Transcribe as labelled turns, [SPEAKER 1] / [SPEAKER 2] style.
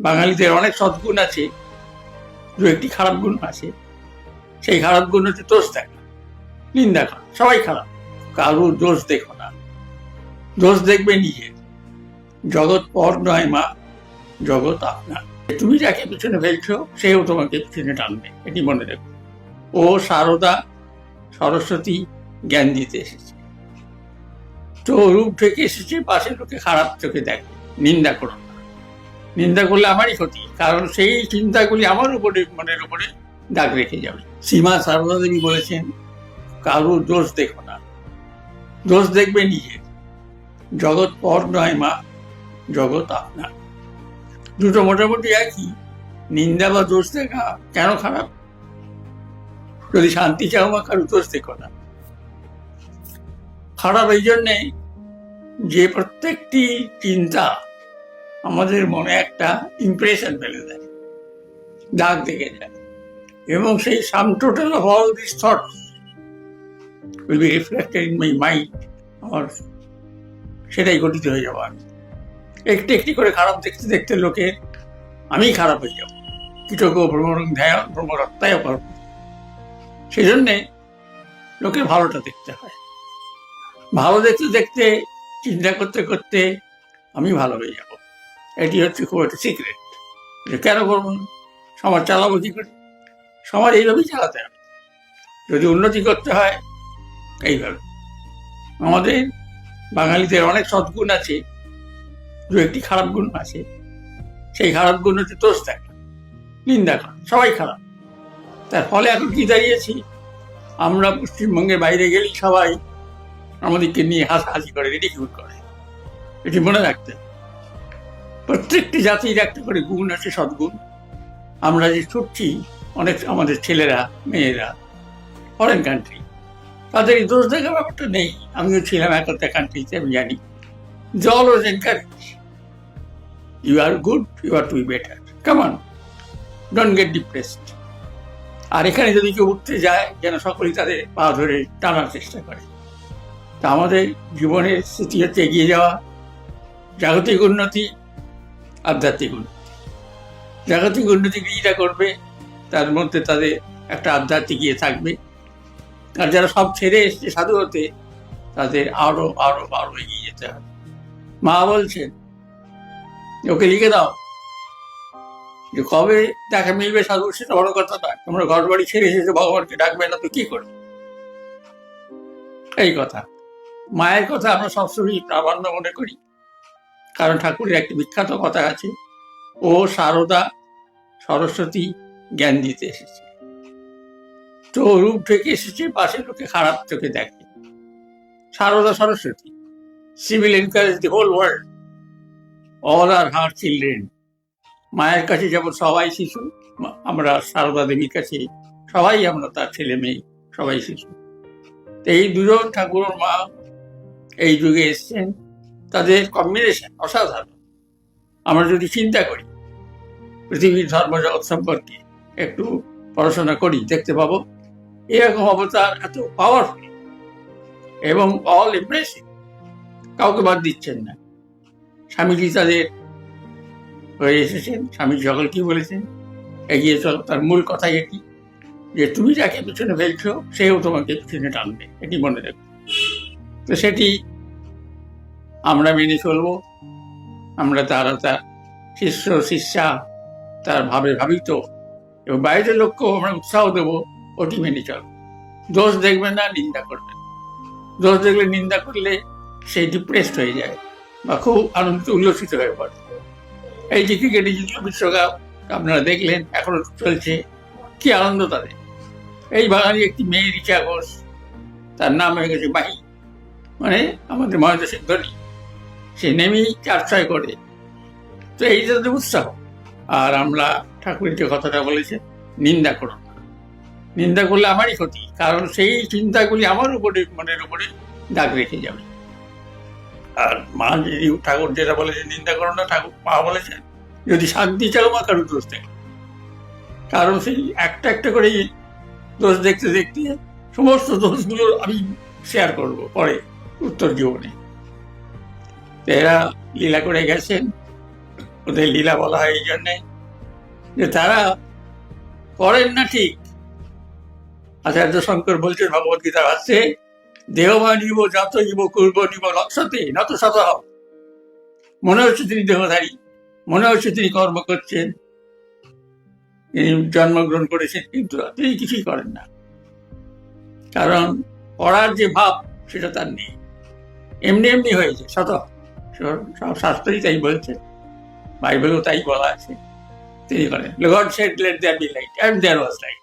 [SPEAKER 1] বাঙালিদের অনেক সদ্গুণ আছে, দু একটি খারাপ গুণ আছে। সেই খারাপ গুণ হচ্ছে দোষ দেখা, নিন্দা করা। সবাই খারাপ, কারোর দোষ দেখো না, দোষ দেখবে নিজের। জগৎ পর নয় মা, জগৎ আপনার। তুমি যাকে পিছনে ফেলছো সেও তোমাকে পিছনে টানবে, এটি মনে রেখো। ও সারদা সরস্বতী জ্ঞান দিতে এসেছে, তো রূপ থেকে এসেছে, পাশে লোকে খারাপ চোখে দেখে। নিন্দা করো না, নিন্দা করলে আমারই ক্ষতি, কারণ সেই চিন্তাগুলি আমার উপরে, মনের উপরে দাগ রেখে যাবে। সীমা সারদা দেবী বলেছেন, কারোর দোষ দেখো না, দোষ দেখবে নিজের। জগৎ পর নয় মা, জগৎ আপনার। দুটো মোটামুটি একই। নিন্দা বা দোষ দেখা কেন খারাপ? যদি শান্তি চাও মা, কারো দোষ দেখো না। খারাপ এই জন্যে যে প্রত্যেকটি চিন্তা আমাদের মনে একটা ইমপ্রেশন ফেলে দেয়, দাগ দেখে যায়, এবং সেই sum total of all this thoughts will be reflected in my mind. আমার সেটাই গঠিত হয়ে যাবো। আমি একটি একটি করে খারাপ দেখতে দেখতে লোকে আমি খারাপ হয়ে যাবো। কীটক ভ্রমরত্যায় করব। সেই জন্যে লোকের ভালোটা দেখতে হয়। ভালো দেখতে দেখতে, চিন্তা করতে করতে আমি ভালো হয়ে যাব। এটি হচ্ছে খুব একটা সিক্রেট। কেন করবো না? সমাজ চালাবো কি করে? সমাজ এইভাবেই চালাতে হবে। যদি উন্নতি করতে হয় এইভাবে। আমাদের বাঙালিদের অনেক সদ্গুণ আছে, দু একটি খারাপ গুণ আছে। সেই খারাপ গুণ হচ্ছে দোষ দেখা, নিন্দা করা। সবাই খারাপ। তার ফলে এখন কি দাঁড়িয়েছি? আমরা পশ্চিমবঙ্গের বাইরে গেলেই সবাই আমাদেরকে নিয়ে হাসাহাসি করে, রিডিকিউল করে। এটি মনে রাখতে, প্রত্যেকটি জাতির একটা করে গুণ আছে, সদ্গুণ। আমরা যে ছুটছি, অনেক আমাদের ছেলেরা মেয়েরা ফরেন কান্ট্রি, তাদের এই দোষ দেখার ব্যাপারটা নেই। আমিও ছিলাম একটা কান্ট্রিতে, আমি জানি। They always encourage. You are good, you are to be better. Come on, don't get depressed. আর এখানে যদি কেউ উঠতে যায়, যেন সকলেই তাদের পা ধরে টানার চেষ্টা করে। তা আমাদের জীবনের স্থিতি হচ্ছে এগিয়ে যাওয়া, জাগতিক উন্নতি, আধ্যাত্মিক উন্নতি। জাগতিক উন্নতি যেটা করবে, তার মধ্যে তাদের একটা আধ্যাত্মিক ইয়ে থাকবে। আর যারা সব ছেড়ে এসছে সাধু হতে, তাদের আরো আরো আরো এগিয়ে যেতে হবে। মা বলছেন, ওকে লিখে দাও যে কবে দেখা মিলবে সাধু, সেটা বড় কথা নয়। তোমরা ঘর বাড়ি ছেড়ে এসেছো, ভগবানকে ডাকবে না তো কি করবে? এই কথা। মায়ের কথা আমরা সবসময় প্রাধান্য মনে করি, কারণ ঠাকুরের একটি বিখ্যাত কথা আছে, ও সারদা সরস্বতী জ্ঞান দিতে এসেছে, তো রূপ থেকে এসেছে, পাশে লোকে খারাপ চোখে দেখে। Sarada Saraswati, she will encourage the whole world. All are her children. মায়ের কাছে যেমন সবাই শিশু, আমরা সারদা দেবীর কাছে সবাই আমরা তার ছেলে মেয়ে, সবাই শিশু। এই দুজন ঠাকুর মা এই যুগে এসছেন, তাদের কম্বিনেশন অসাধারণ। আমরা যদি চিন্তা করি পৃথিবীর ধর্মজগৎ সম্পর্কে, একটু পড়াশোনা করি, দেখতে পাবো এরকম অবতার এত পাওয়ারফুল এবং অল ইমপ্রেসিভ, কাউকে বাদ দিচ্ছেন না। স্বামীজি তাদের হয়ে এসেছেন। স্বামীজি সকল কি বলেছেন? এগিয়ে চলো। তার মূল কথাই এটি যে তুমি যাকে পিছনে ফেলছো সেও তোমাকে পিছনে টানবে, এটি মনে রেখো। তো সেটি আমরা মেনে চলবো। আমরা তার শিষ্য শিষ্যা, তার ভাবে ভাবিত, এবং বাইরের লোককেও আমরা উৎসাহ দেবো, ওটি মেনে চলো। দোষ দেখবে না, নিন্দা করবে না। দোষ দেখলে, নিন্দা করলে সে ডিপ্রেসড হয়ে যায় বা খুব আনন্দিত উল্লসিত হয়ে পড়ে। এই যে ক্রিকেটে জিতল বিশ্বকাপ, আপনারা দেখলেন, এখনো চলছে, কি আনন্দ তাদের। এই বাঙালি একটি মেয়ে রিচা ঘোষ, তার নাম হয়ে গেছে মাহি, মানে আমাদের মহেন্দ্র সিং ধোনি। সে নেমেই 4-6 করে। তো এই তাদের উৎসাহ। আর আমরা ঠাকুরের যে কথাটা বলেছে, নিন্দা করো না, নিন্দা করলে আমারই ক্ষতি, কারণ সেই চিন্তাগুলি আমার উপরে, মনের উপরে দাগ রেখে যাবে। আর মা ঠাকুর যেটা বলেছে, নিন্দা করো না, ঠাকুর মা বলেছেন যদি শান্তি চাও মা, কারো দোষ দেখো। কারণ সেই একটা একটা করে দোষ দেখতে দেখতে সমস্ত দোষগুলো আমি শেয়ার করব পরে উত্তর জীবনে। এরা লীলা করে গেছেন, ওদের লীলা বলা হয় এই জন্যে যে তারা করেন না ঠিক। আচার্য শঙ্কর বলছেন ভগবত গীতা ভাষ্যে, দেহবা নিব যত ইব করব নিব লক্ষ্যতে নত শত। মনে হচ্ছে তিনি দেহধারী, মনে হচ্ছে তিনি কর্ম করছেন, তিনি জন্মগ্রহণ করেছেন, কিন্তু তিনি কিছুই করেন না। কারণ পড়ার যে ভাব সেটা তার নেই, এমনি এমনি হয়েছে। সব শাস্ত্রই তাই বলছে, বাইবেলও তাই বলা আছে। তিনি করেন, God said let there be light, and there was light.